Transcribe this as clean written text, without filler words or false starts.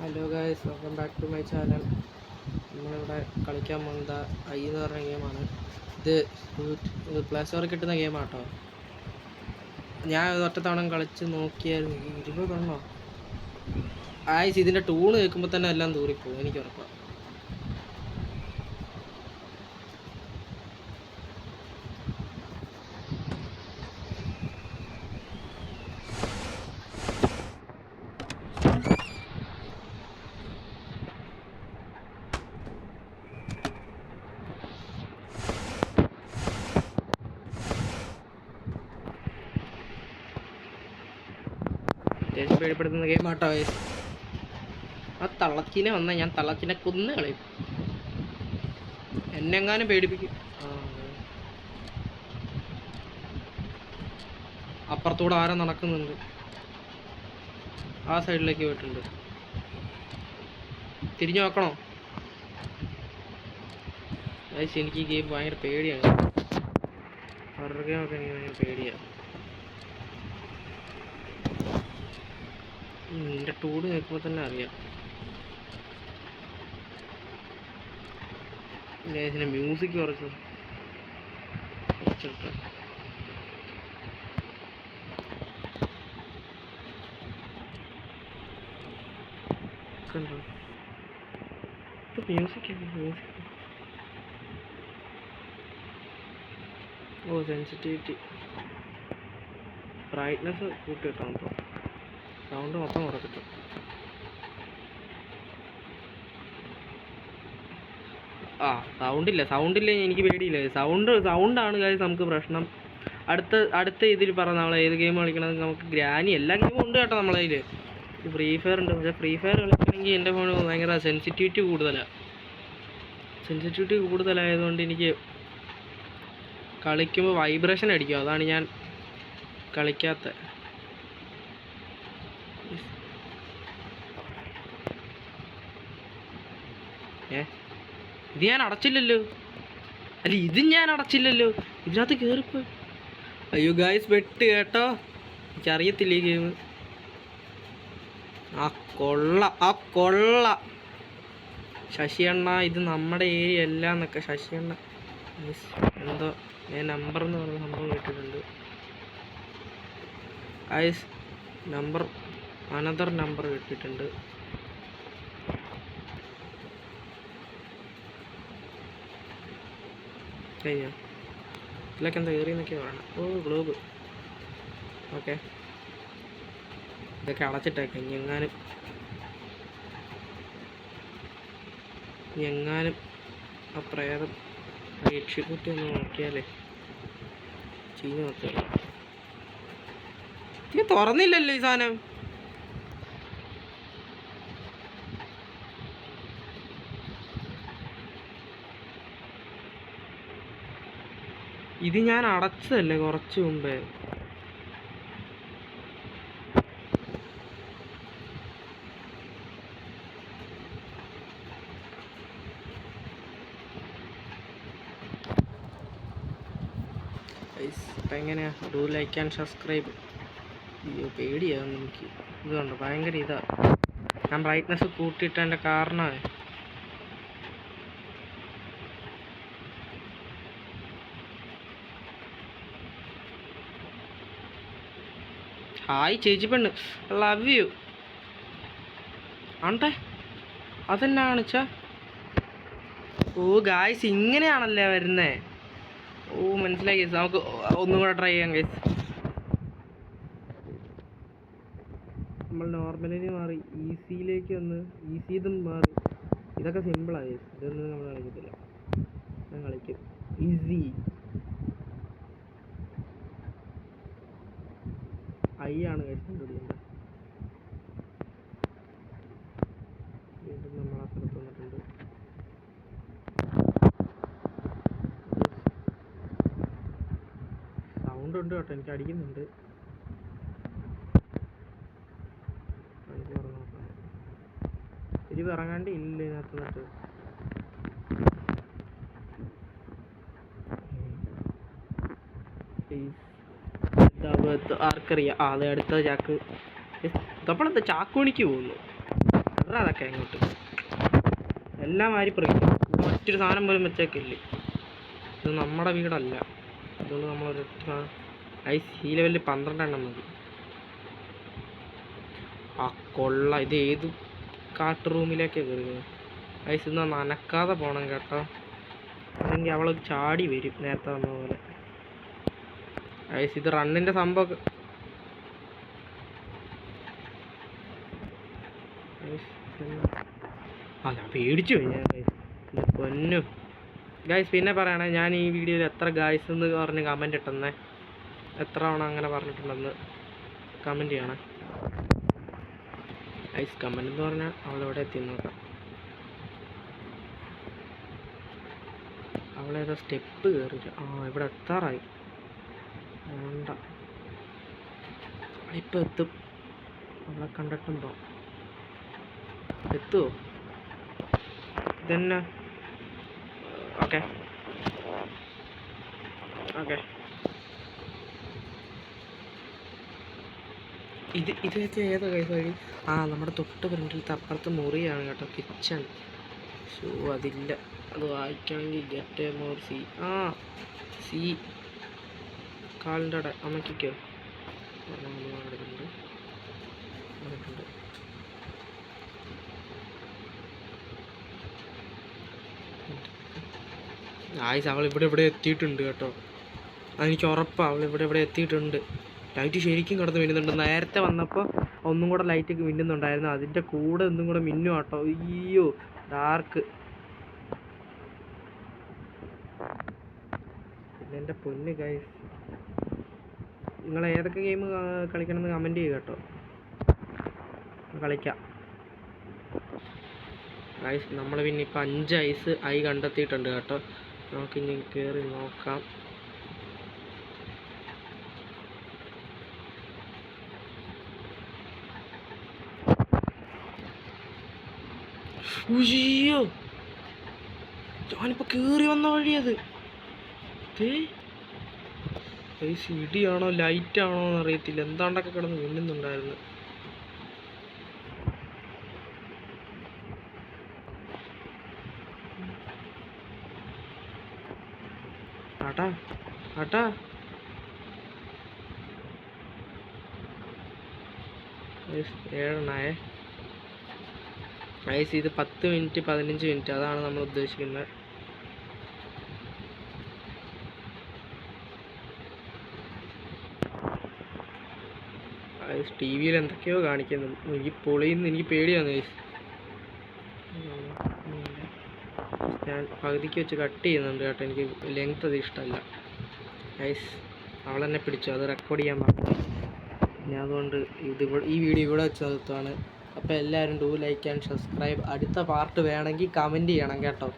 Hello guys, welcome back to my channel. നമ്മളിവിടെ കളിക്കാൻ പോകുന്നത് എന്ന് പറഞ്ഞ ഗെയിമാണ്. ഇത് പ്ലേ സ്റ്റോറിൽ കിട്ടുന്ന ഗെയിമാണ് കേട്ടോ. ഞാൻ ഒറ്റ തവണ കളിച്ച് നോക്കിയായിരുന്നു. 20 എണ്ണോ ആയിസ്. ഇതിൻ്റെ ടൂണ് കേൾക്കുമ്പോൾ തന്നെ എല്ലാം ദൂരിപ്പോവും, എനിക്ക് ഉറപ്പാണ്. അത്യാവശ്യം പേടിപ്പെടുത്തുന്ന ഗെയിം ആട്ടോ. ആ തള്ളച്ചിനെ വന്നാൽ ഞാൻ തള്ളച്ചിനെ കൊന്ന് കളയും. എന്നെങ്ങാനും പേടിപ്പിക്കും. അപ്പുറത്തൂടെ ആരോ നടക്കുന്നുണ്ട്. ആ സൈഡിലേക്ക് പോയിട്ടുണ്ട്. തിരിഞ്ഞു നോക്കണോ? എനിക്ക് ഈ ഗെയിം ഭയങ്കര പേടിയാണ്. ഹൊറർ ഗെയിമൊക്കെ എനിക്ക് ഭയങ്കര പേടിയാണ്. എൻ്റെ ടൂഡ് കേൾക്കുമ്പോൾ തന്നെ അറിയാം. ഇതിൻ്റെ മ്യൂസിക് കുറച്ചിട്ട് കണ്ടോ? മ്യൂസിക് സെൻസിറ്റിവിറ്റി ബ്രൈറ്റ്നെസ് കൂട്ടിയിട്ടാണ്. സൗണ്ട് മൊത്തം കുറച്ചിട്ട്. സൗണ്ടില്ല എനിക്ക് പേടിയില്ല. സൗണ്ടാണ് കാര്യം നമുക്ക് പ്രശ്നം. അടുത്ത ഇതിൽ പറഞ്ഞ നമ്മൾ ഏത് ഗെയിം കളിക്കണമെങ്കിൽ നമുക്ക് ഗ്രാനി എല്ലാ ഗെയിമും ഉണ്ട് കേട്ടോ നമ്മളതിൽ. ഫ്രീ ഫയർ ഉണ്ട്. പക്ഷേ ഫ്രീ ഫയർ കളിക്കണമെങ്കിൽ എൻ്റെ ഫോൺ ഭയങ്കര സെൻസിറ്റിവിറ്റി കൂടുതലായതുകൊണ്ട് എനിക്ക് കളിക്കുമ്പോൾ വൈബ്രേഷൻ അടിക്കും. അതാണ് ഞാൻ കളിക്കാത്ത. ഇത് ഞാൻ അടച്ചില്ലല്ലോ. ഇതിനകത്ത് കയറിപ്പോയി. അയ്യോ ഗായ്സ്, വെട്ട് കേട്ടോ. എനിക്കറിയത്തില്ല ഈ ഗെയിം. കൊള്ള ശശിയണ്ണ, ഇത് നമ്മുടെ ഏരിയ അല്ല എന്നൊക്കെ ശശിയണ്ണ എന്തോ ഞാൻ നമ്പർ എന്ന് പറഞ്ഞ സംഭവം കേട്ടിട്ടുണ്ട്. ഗായ്സ്, അനദർ നമ്പർ കിട്ടിയിട്ടുണ്ട്. കഴിഞ്ഞോ? ഇതിലൊക്കെ എന്താ കയറിയെന്നൊക്കെ വേണം. ഗ്ലോബ്. ഓക്കെ, ഇതൊക്കെ അടച്ചിട്ടേക്കാം. എങ്ങാനും ആ പ്രേതം രക്ഷക്കുട്ടി ഒന്ന് നോക്കിയാലേ ചീഞ്ഞ് നോക്കുക. ഇത് തുറന്നില്ലല്ലോ ഈ സാധനം. ഇത് ഞാൻ അടച്ചതല്ലേ കുറച്ച് മുമ്പേ. ഇപ്പം എങ്ങനെയാ? Do like and subscribe. അയ്യോ പേടിയാകുന്നു എനിക്ക്. ഇതുകൊണ്ട് ഭയങ്കര ഞാൻ ബ്രൈറ്റ്നെസ് കൂട്ടിയിട്ടതിൻ്റെ കാരണമാണ്. ഹായ് ചേച്ചി പെണ്ണ്, ലവ് യു. ആണ്ടെ അതെന്നാ കാണിച്ചാ? ഗായ്സ്, ഇങ്ങനെയാണല്ലേ വരുന്നേ. മനസ്സിലായി ഗൈസ്. നമുക്ക് ഒന്നും കൂടെ ട്രൈ ചെയ്യാം ഗൈസ്. നമ്മൾ നോർമലിന് മാറി ഈസിയിലേക്ക് വന്ന് ഇതും മാറി. ഇതൊക്കെ സിമ്പിളാണ് ഗൈസ്. ഇതൊന്നും നമ്മൾ കളിക്കത്തില്ല. ഞാൻ കളിക്കും ഈസി. ആണ് ഗൈസ് കണ്ടുപിടിക്കുന്നത്. വീണ്ടും നമ്മൾ ആ സ്ഥലത്ത് വന്നിട്ടുണ്ട്. സൗണ്ട് ഉണ്ട് കേട്ടോ, എനിക്ക് അടിക്കുന്നുണ്ട്. ഇത് ഇറങ്ങാണ്ട് ഇല്ല ഇതിനകത്ത് നിന്നിട്ട്. ആർക്കറിയാം. അതെ, അടുത്ത ചാക്ക്. ഇതപ്പോഴത്തെ ചാക്ക് പണിക്ക് പോകുന്നു. അതൊക്കെ അങ്ങോട്ട് എല്ലാം വാരി പറിക്കും. മറ്റൊരു സാധനം പോലും വെച്ചേക്കില്ലേ. ഇത് നമ്മുടെ വീടല്ല, അതുകൊണ്ട് നമ്മളൊരു ഐസ് ഈ ലെവലിൽ 12 എണ്ണം മതി. ആ കൊള്ള, ഇത് ഏത് കാട്ട് റൂമിലേക്കാണ് കയറുന്നത്? ഐസ് ഇന്ന് നനക്കാതെ പോകണം കേട്ടോ, അല്ലെങ്കിൽ അവൾ ചാടി വരും നേരത്തെ വന്ന പോലെ. ഐസ് ഇത് റണ്ണിൻ്റെ സംഭവം. ആ ഞാൻ പേടിച്ചു പോയി ഞാൻ ഗൈസ്, പൊന്നു ഗൈസ്. പിന്നെ പറയണേ, ഞാൻ ഈ വീഡിയോയിൽ എത്ര ഗൈസ് എന്ന് പറഞ്ഞ് കമൻറ്റ് ഇട്ടെന്നേ, എത്ര തവണ അങ്ങനെ പറഞ്ഞിട്ടുണ്ടെന്ന് കമൻറ്റ് ചെയ്യണേ ഗൈസ്. കമൻറ്റ് എന്ന് പറഞ്ഞാൽ അവളെവിടെ എത്തി നോക്കാം. അവളേതാ സ്റ്റെപ്പ് കയറില്ല. ആ ഇവിടെ എത്താറായി. വേണ്ട, ഇപ്പം എത്തും. അവളെ കണ്ടിട്ടുണ്ടോ? എത്തുമോ? ഇതന്നെ. ഓക്കെ ഓക്കെ, ഇതൊക്കെ ഏതാ കൈ വഴി? ആ നമ്മുടെ തൊട്ട് ഫ്രണ്ടിലത്തെ അപ്പുറത്ത് മുറിയാണ് കേട്ടോ, കിച്ചൺ. ഷോ അതില്ല, അത് വായിക്കണമെങ്കിൽ ഗെറ്റ് മോർ സി. ആ സി കാലിൻ്റെ അവിടെ അമ്മയ്ക്കോ ആയിസ്. അവൾ ഇവിടെ എത്തിയിട്ടുണ്ട് കേട്ടോ, അതെനിക്ക് ഉറപ്പാണ്. അവൾ ഇവിടെ എത്തിയിട്ടുണ്ട്. ലൈറ്റ് ശരിക്കും കിടന്ന് മിന്നുന്നുണ്ട്. നേരത്തെ വന്നപ്പോൾ ഒന്നും കൂടെ ലൈറ്റ് മിന്നുന്നുണ്ടായിരുന്നു, അതിൻ്റെ കൂടെ ഒന്നും കൂടെ മിന്നു കേട്ടോ. അയ്യോ ഡാർക്ക്. പിന്നെ എൻ്റെ പൊന്ന് ഗൈസ്, നിങ്ങൾ ഏതൊക്കെ ഗെയിം കളിക്കണമെന്ന് കമൻറ്റ് ചെയ്യുക കേട്ടോ, കളിക്കാം ഗൈസ്. നമ്മൾ പിന്നെ ഇപ്പം 5 ഐസ് ആയി കണ്ടെത്തിയിട്ടുണ്ട് കേട്ടോ. നമുക്കിനി കയറി നോക്കാം. ഉയ്യോ, ഞാനിപ്പോൾ കയറി വന്ന വഴിയത്. ഇടിയാണോ ലൈറ്റാണോ എന്ന് അറിയത്തില്ല, എന്താണ്ടൊക്കെ കിടന്ന് മിന്നുന്നുണ്ടായിരുന്നു. ആട്ടാ ആട്ടാ, ഏഴെണ്ണായേ ഐസ്. ഇത് 10 മിനിറ്റ് 15 മിനിറ്റ് അതാണ് നമ്മൾ ഉദ്ദേശിക്കുന്നത്. ടി വിയിൽ എന്തൊക്കെയോ കാണിക്കുന്നു. എനിക്ക് പൊളിയുന്നു, എനിക്ക് പേടിയാണ് ഐസ്. ഞാൻ പകുതിക്ക് വെച്ച് കട്ട് ചെയ്യുന്നുണ്ട് കേട്ടോ, എനിക്ക് ലെങ്ത് അത് ഇഷ്ടമല്ല ഐസ്. അവളെന്നെ പിടിച്ചു, അത് റെക്കോർഡ് ചെയ്യാൻ പറഞ്ഞു. ഞാൻ അതുകൊണ്ട് ഈ വീഡിയോ ഇവിടെ വെച്ച് നിർത്തുവാണ്. അപ്പോൾ എല്ലാവരും ഡു ലൈക്ക് ആൻഡ് സബ്സ്ക്രൈബ്. അടുത്ത പാർട്ട് വേണമെങ്കിൽ കമൻറ്റ് ചെയ്യണം കേട്ടോ.